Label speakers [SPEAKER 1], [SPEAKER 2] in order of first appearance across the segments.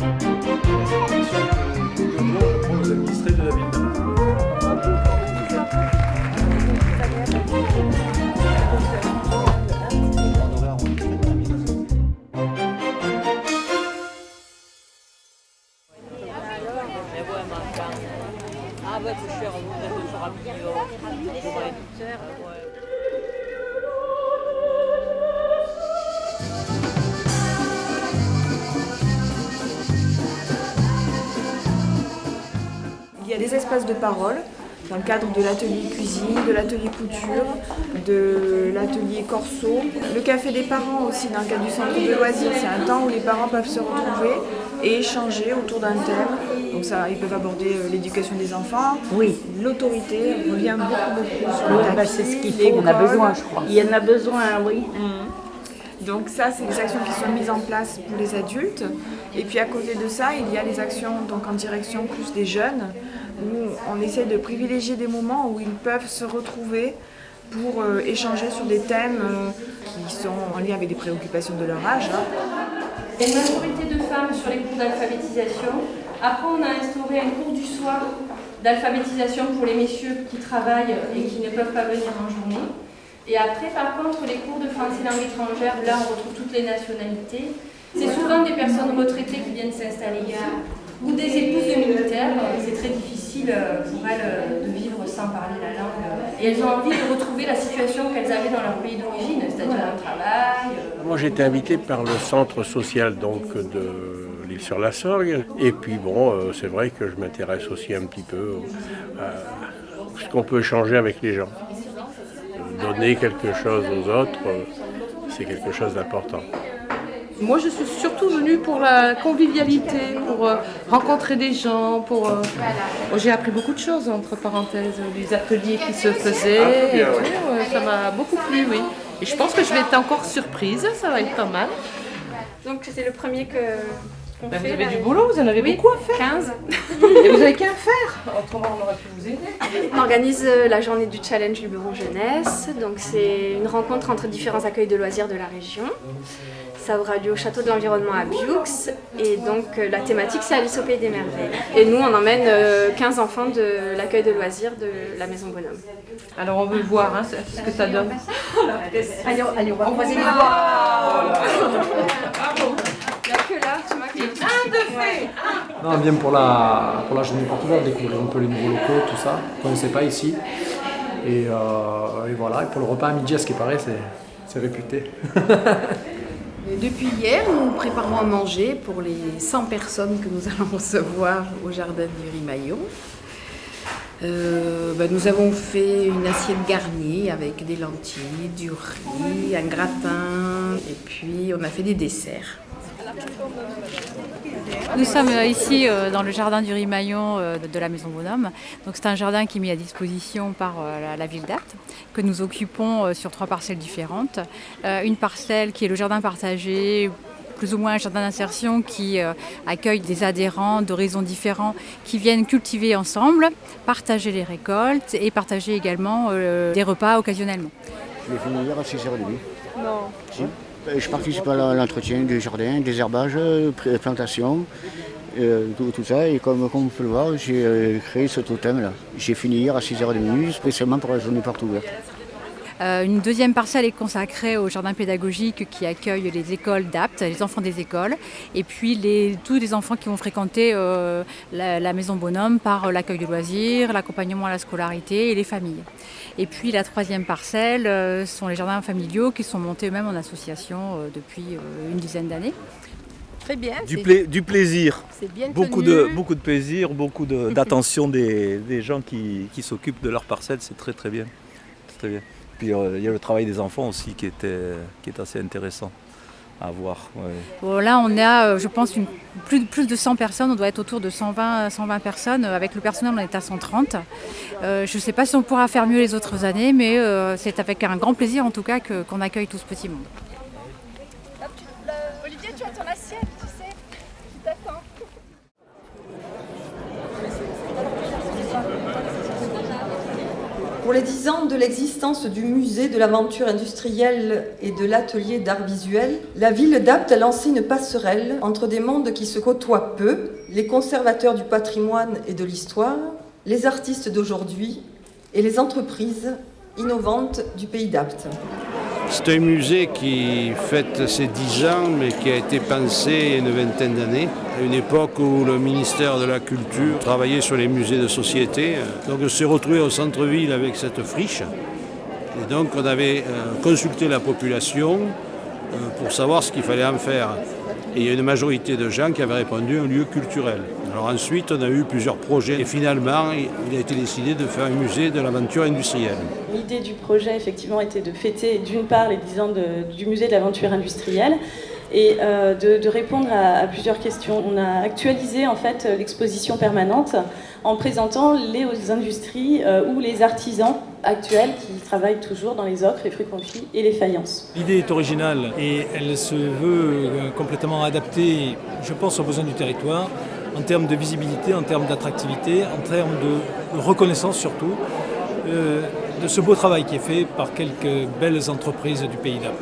[SPEAKER 1] Aux administrés de la ville.
[SPEAKER 2] Il y a des espaces de parole dans le cadre de l'atelier cuisine, de l'atelier couture, de l'atelier corso. Le café des parents aussi dans le cadre du centre de loisirs, c'est un temps où les parents peuvent se retrouver et échanger autour d'un thème. Donc ça, ils peuvent aborder l'éducation des enfants,
[SPEAKER 3] Oui.
[SPEAKER 2] l'autorité, on revient beaucoup sur le tapis,
[SPEAKER 3] C'est ce qu'il faut, on a
[SPEAKER 2] l'école.
[SPEAKER 3] besoin, je crois. Il y en a besoin, oui.
[SPEAKER 2] Donc ça, c'est des actions qui sont mises en place pour les adultes. Et puis à côté de ça, il y a les actions donc en direction plus des jeunes, où on essaie de privilégier des moments où ils peuvent se retrouver pour échanger sur des thèmes qui sont en lien avec des préoccupations de leur âge.
[SPEAKER 4] Il y a une majorité de femmes sur les cours d'alphabétisation. Après, on a instauré un cours du soir d'alphabétisation pour les messieurs qui travaillent et qui ne peuvent pas venir en journée. Et après, par contre, les cours de français langue étrangère, là, on retrouve toutes les nationalités. C'est souvent des personnes retraitées qui viennent s'installer ou des épouses de militaires. C'est très difficile pour elles de vivre sans parler la langue. Et elles ont envie de retrouver la situation qu'elles avaient dans leur pays d'origine, c'est-à-dire un travail.
[SPEAKER 5] Moi, j'ai été invité par le centre social donc, de l'Île-sur-la-Sorgue. Et puis, bon, c'est vrai que je m'intéresse aussi un petit peu à ce qu'on peut échanger avec les gens. Donner quelque chose aux autres, c'est quelque chose d'important.
[SPEAKER 6] Moi, je suis surtout venue pour la convivialité, pour rencontrer des gens, J'ai appris beaucoup de choses, entre parenthèses, des ateliers qui se faisaient, et tout, ça m'a beaucoup plu, oui. Et je pense que je vais être encore surprise, ça va être pas mal.
[SPEAKER 4] Donc c'est le premier qu'on
[SPEAKER 6] Ben,
[SPEAKER 4] fait.
[SPEAKER 6] vous avez du boulot, vous en avez beaucoup à faire.
[SPEAKER 4] 15.
[SPEAKER 6] Et vous n'avez qu'à faire, autrement on aurait pu vous aider.
[SPEAKER 4] On organise la journée du challenge du bureau jeunesse. Donc c'est une rencontre entre différents accueils de loisirs de la région. Ça aura lieu au château de l'environnement à Bioux. Et donc la thématique c'est Alice au pays des merveilles. Et nous on emmène 15 enfants de l'accueil de loisirs de la Maison Bonhomme.
[SPEAKER 6] Alors on veut voir hein, ce que ça donne.
[SPEAKER 3] Allez, on va croiser les
[SPEAKER 4] Il n'y a que là, tu vois, qui est
[SPEAKER 7] Non, bien pour la journée porte ouverte, découvrir un peu les nouveaux locaux, tout ça, qu'on ne connaissait pas ici. Et voilà, et pour le repas à midi, à ce qui paraît, c'est réputé.
[SPEAKER 8] Depuis hier, nous préparons à manger pour les 100 personnes que nous allons recevoir au jardin du Rimaillon. Nous avons fait une assiette garnie avec des lentilles, du riz, un gratin et puis on a fait des desserts.
[SPEAKER 9] Nous sommes ici dans le jardin du Rimaillon de la Maison Bonhomme. Donc c'est un jardin qui est mis à disposition par la ville d'Apt, que nous occupons sur 3 parcelles différentes. Une parcelle qui est le jardin partagé, plus ou moins un jardin d'insertion qui accueille des adhérents d'horizons différents qui viennent cultiver ensemble, partager les récoltes et partager également des repas occasionnellement.
[SPEAKER 10] Je vais finir hier à 6h30.
[SPEAKER 4] Non.
[SPEAKER 10] Si. Je participe à l'entretien du jardin, des herbages, plantations, tout ça. Et comme vous pouvez le voir, j'ai créé ce totem-là. J'ai fini hier à 6h30, spécialement pour la journée porte ouverte.
[SPEAKER 9] Une deuxième parcelle est consacrée au jardin pédagogique qui accueille les écoles d'Apt, les enfants des écoles, et puis tous les enfants qui vont fréquenter la Maison Bonhomme par l'accueil de loisirs, l'accompagnement à la scolarité et les familles. Et puis la troisième parcelle sont les jardins familiaux qui sont montés eux-mêmes en association depuis une dizaine d'années.
[SPEAKER 8] Très bien.
[SPEAKER 11] Du plaisir,
[SPEAKER 8] C'est bien
[SPEAKER 11] beaucoup
[SPEAKER 8] tenu.
[SPEAKER 11] de plaisir, beaucoup d'attention des gens qui s'occupent de leur parcelle, c'est très très bien. Très bien. Puis il y a le travail des enfants aussi qui est assez intéressant à voir. Ouais.
[SPEAKER 9] Bon, là on a je pense plus de 100 personnes, on doit être autour de 120 personnes, avec le personnel on est à 130. Je ne sais pas si on pourra faire mieux les autres années, mais c'est avec un grand plaisir en tout cas qu'on accueille tout ce petit monde.
[SPEAKER 4] Olivier, tu as ton assiette, tu sais. Tu t'attends.
[SPEAKER 12] Pour les 10 ans de l'existence du musée de l'aventure industrielle et de l'atelier d'art visuel, la ville d'Apt a lancé une passerelle entre des mondes qui se côtoient peu, les conservateurs du patrimoine et de l'histoire, les artistes d'aujourd'hui et les entreprises innovantes du pays d'Apt.
[SPEAKER 13] C'est un musée qui fête ses 10 ans, mais qui a été pensé il y a une vingtaine d'années, à une époque où le ministère de la Culture travaillait sur les musées de société. Donc on s'est retrouvé au centre-ville avec cette friche. Et donc on avait consulté la population pour savoir ce qu'il fallait en faire. Et il y a une majorité de gens qui avaient répondu un lieu culturel. Alors ensuite, on a eu plusieurs projets et finalement, il a été décidé de faire un musée de l'aventure industrielle.
[SPEAKER 14] L'idée du projet, effectivement, était de fêter d'une part les 10 ans du musée de l'aventure industrielle et de répondre à plusieurs questions. On a actualisé en fait l'exposition permanente en présentant les industries ou les artisans actuels qui travaillent toujours dans les ocres, les fruits confits et les faïences.
[SPEAKER 15] L'idée est originale et elle se veut complètement adaptée, je pense, aux besoins du territoire, en termes de visibilité, en termes d'attractivité, en termes de reconnaissance surtout, de ce beau travail qui est fait par quelques belles entreprises du pays d'Apt.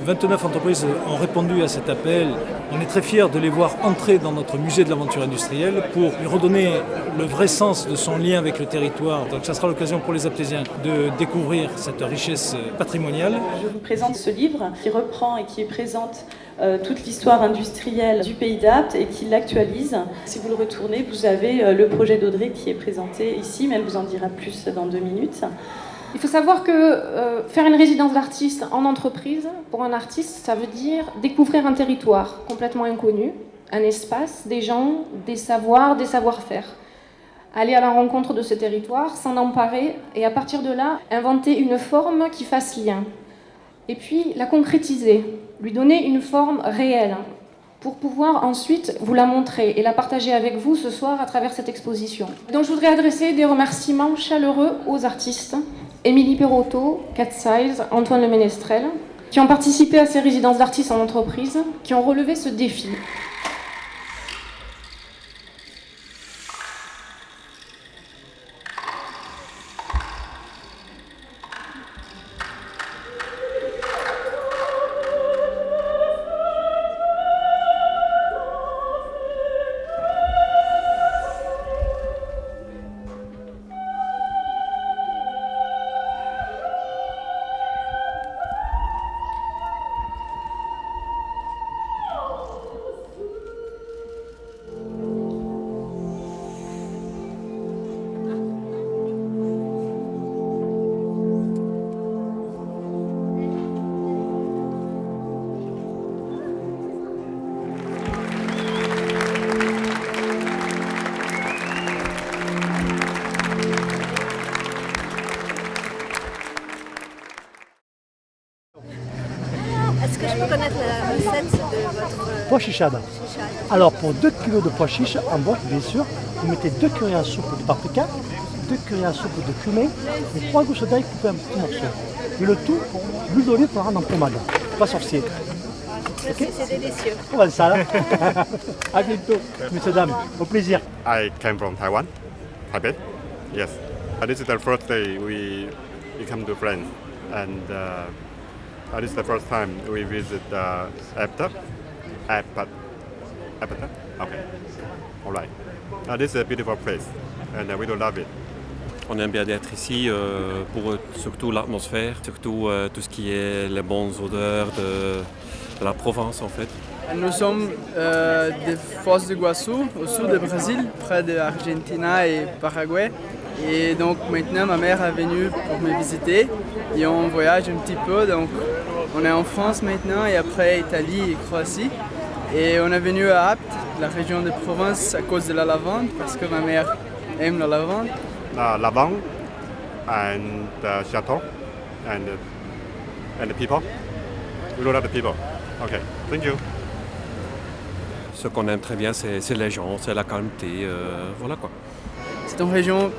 [SPEAKER 15] 29 entreprises ont répondu à cet appel. On est très fiers de les voir entrer dans notre musée de l'aventure industrielle pour lui redonner le vrai sens de son lien avec le territoire. Donc ça sera l'occasion pour les Aptésiens de découvrir cette richesse patrimoniale.
[SPEAKER 14] Je vous présente ce livre qui reprend et qui présente toute l'histoire industrielle du pays d'Apt et qui l'actualise. Si vous le retournez, vous avez le projet d'Audrey qui est présenté ici, mais elle vous en dira plus dans 2 minutes.
[SPEAKER 16] Il faut savoir que faire une résidence d'artiste en entreprise, pour un artiste, ça veut dire découvrir un territoire complètement inconnu, un espace, des gens, des savoirs, des savoir-faire. Aller à la rencontre de ce territoire, s'en emparer et à partir de là, inventer une forme qui fasse lien. Et puis la concrétiser, lui donner une forme réelle pour pouvoir ensuite vous la montrer et la partager avec vous ce soir à travers cette exposition. Donc je voudrais adresser des remerciements chaleureux aux artistes, Émilie Perotto, Cat Size, Antoine Le Ménestrel, qui ont participé à ces résidences d'artistes en entreprise, qui ont relevé ce défi.
[SPEAKER 17] Est-ce que je peux connaître la recette de votre
[SPEAKER 18] pois chichade. Alors pour 2 kg de pois chiches en boîte, bien sûr, vous mettez 2 cuillères à soupe de paprika, 2 cuillères à soupe de cumin et 3 gousses d'ail coupées en petits morceaux. Et le tout, l'huile d'olive pour rendre en pommade, pas sorcier.
[SPEAKER 17] Okay. C'est délicieux.
[SPEAKER 18] On va ça là. À bientôt, messieurs, dames. Au plaisir.
[SPEAKER 19] I came from Taiwan, Taipei. Yes. This is the first day we become to friends, and this is the first time we visit Apt. Okay. All right. This is a beautiful place, and we do love it.
[SPEAKER 20] On aime bien être ici pour surtout l'atmosphère, surtout tout ce qui est les bonnes odeurs de la Provence en fait.
[SPEAKER 21] Nous sommes des Foz do Iguaçu, au sud du Brésil, près de l'Argentine et Paraguay. Et donc maintenant ma mère est venue pour me visiter et on voyage un petit peu. Donc on est en France maintenant et après Italie et Croatie. Et on est venu à Apt, la région de Provence, à cause de la lavande, parce que ma mère aime la lavande.
[SPEAKER 19] La lavande and the chateau and the people. We love the people. Okay, thank you.
[SPEAKER 20] Ce qu'on aime très bien, c'est les gens, c'est la calmeté, voilà quoi.
[SPEAKER 21] C'est une région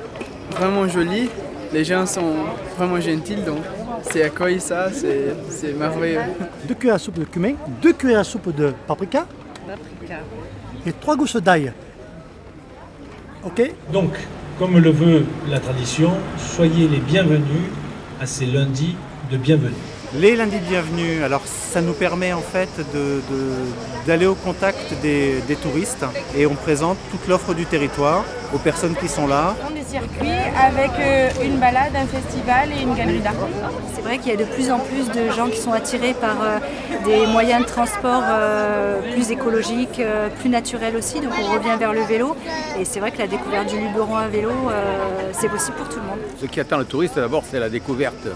[SPEAKER 21] vraiment jolie, les gens sont vraiment gentils, donc c'est accueilli ça, c'est merveilleux.
[SPEAKER 18] 2 cuillères à soupe de cumin, 2 cuillères à soupe de paprika et 3 gousses d'ail. Ok.
[SPEAKER 1] Donc,
[SPEAKER 15] Comme le veut la tradition, soyez les bienvenus à ces lundis de bienvenue.
[SPEAKER 2] Les lundis de bienvenue, alors ça nous permet en fait d'aller au contact des touristes et on présente toute l'offre du territoire aux personnes qui sont là.
[SPEAKER 22] Des circuits avec une balade, un festival et une galerie d'art.
[SPEAKER 17] C'est vrai qu'il y a de plus en plus de gens qui sont attirés par des moyens de transport plus écologiques, plus naturels aussi, donc on revient vers le vélo et c'est vrai que la découverte du Luberon à vélo, c'est possible pour tout le monde.
[SPEAKER 23] Ce qui attend le touriste d'abord, c'est la découverte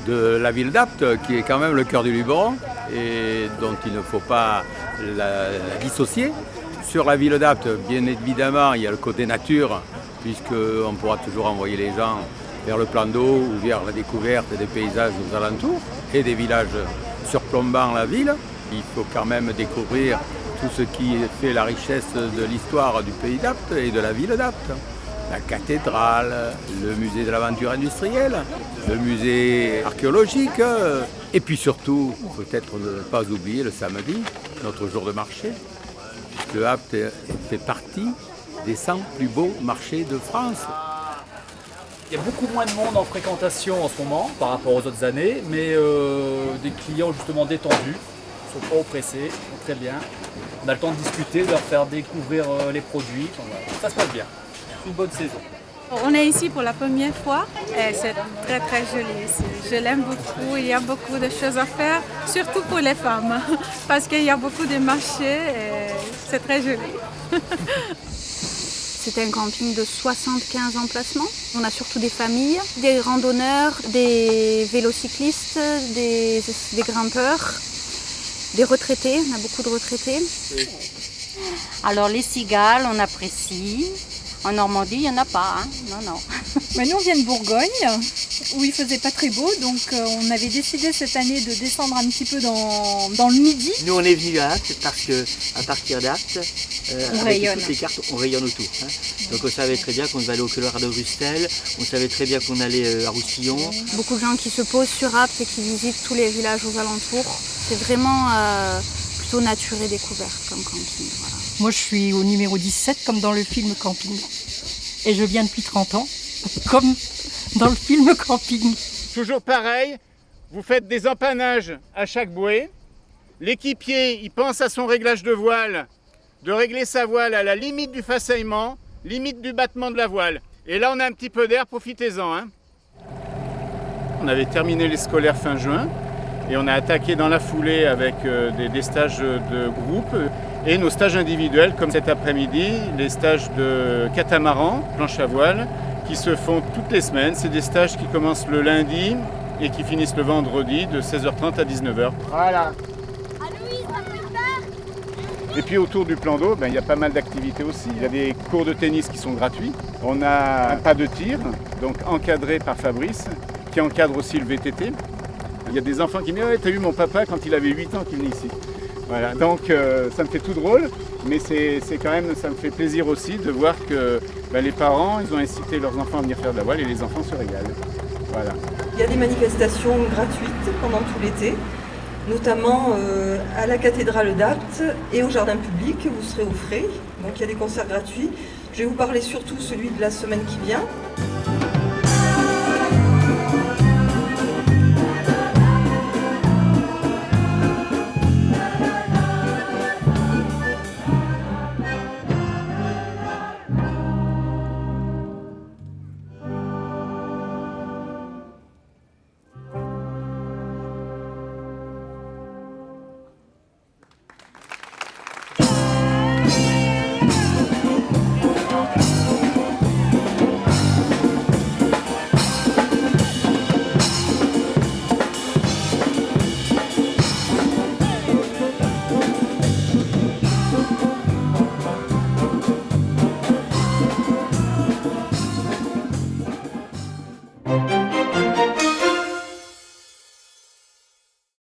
[SPEAKER 23] de la ville d'Apt, qui est quand même le cœur du Luberon et dont il ne faut pas la dissocier. Sur la ville d'Apt, bien évidemment, il y a le côté nature, puisqu'on pourra toujours envoyer les gens vers le plan d'eau ou vers la découverte des paysages aux alentours et des villages surplombant la ville. Il faut quand même découvrir tout ce qui fait la richesse de l'histoire du pays d'Apt et de la ville d'Apt. La cathédrale, le musée de l'aventure industrielle, le musée archéologique et puis surtout, peut-être ne pas oublier le samedi, notre jour de marché. Le Apt fait partie des 100 plus beaux marchés de France.
[SPEAKER 7] Il y a beaucoup moins de monde en fréquentation en ce moment par rapport aux autres années, mais des clients justement détendus, ils ne sont pas oppressés, très bien. On a le temps de discuter, de leur faire découvrir les produits, ça se passe bien. Une bonne saison.
[SPEAKER 22] On est ici pour la première fois et c'est très très joli ici. Je l'aime beaucoup, il y a beaucoup de choses à faire, surtout pour les femmes, parce qu'il y a beaucoup de marchés et c'est très joli.
[SPEAKER 17] C'est un camping de 75 emplacements. On a surtout des familles, des randonneurs, des vélocyclistes, des grimpeurs, des retraités, on a beaucoup de retraités.
[SPEAKER 3] Alors les cigales, on apprécie. En Normandie, il n'y en a pas, hein. Non.
[SPEAKER 22] Mais nous, on vient de Bourgogne, où il faisait pas très beau, donc on avait décidé cette année de descendre un petit peu dans le midi.
[SPEAKER 24] Nous, on est venus à Apt parce qu'à partir d'Apt, avec toutes les cartes, on rayonne autour. Hein. Donc on savait très bien qu'on devait aller au Couloir de Rustel, on savait très bien qu'on allait à Roussillon.
[SPEAKER 17] Beaucoup de gens qui se posent sur Apt et qui visitent tous les villages aux alentours. C'est vraiment plutôt nature et découverte comme camping. Voilà.
[SPEAKER 25] Moi, je suis au numéro 17, comme dans le film Camping. Et je viens depuis 30 ans, comme dans le film Camping.
[SPEAKER 26] Toujours pareil, vous faites des empannages à chaque bouée. L'équipier, il pense à son réglage de voile, de régler sa voile à la limite du façonnement, limite du battement de la voile. Et là, on a un petit peu d'air, profitez-en. Hein. On avait terminé les scolaires fin juin et on a attaqué dans la foulée avec des stages de groupe. Et nos stages individuels, comme cet après-midi, les stages de catamaran, planche à voile, qui se font toutes les semaines. C'est des stages qui commencent le lundi et qui finissent le vendredi de 16h30 à 19h. Voilà. Et puis autour du plan d'eau, il y a pas mal d'activités aussi. Il y a des cours de tennis qui sont gratuits. On a un pas de tir, donc encadré par Fabrice, qui encadre aussi le VTT. Il y a des enfants qui me disent « t'as vu mon papa quand il avait 8 ans qui venait ici ». Voilà, donc ça me fait tout drôle, mais c'est quand même, ça me fait plaisir aussi de voir que les parents, ils ont incité leurs enfants à venir faire de la voile et les enfants se régalent. Voilà.
[SPEAKER 12] Il y a des manifestations gratuites pendant tout l'été, notamment à la cathédrale d'Apt et au jardin public, vous serez au frais. Donc il y a des concerts gratuits. Je vais vous parler surtout celui de la semaine qui vient.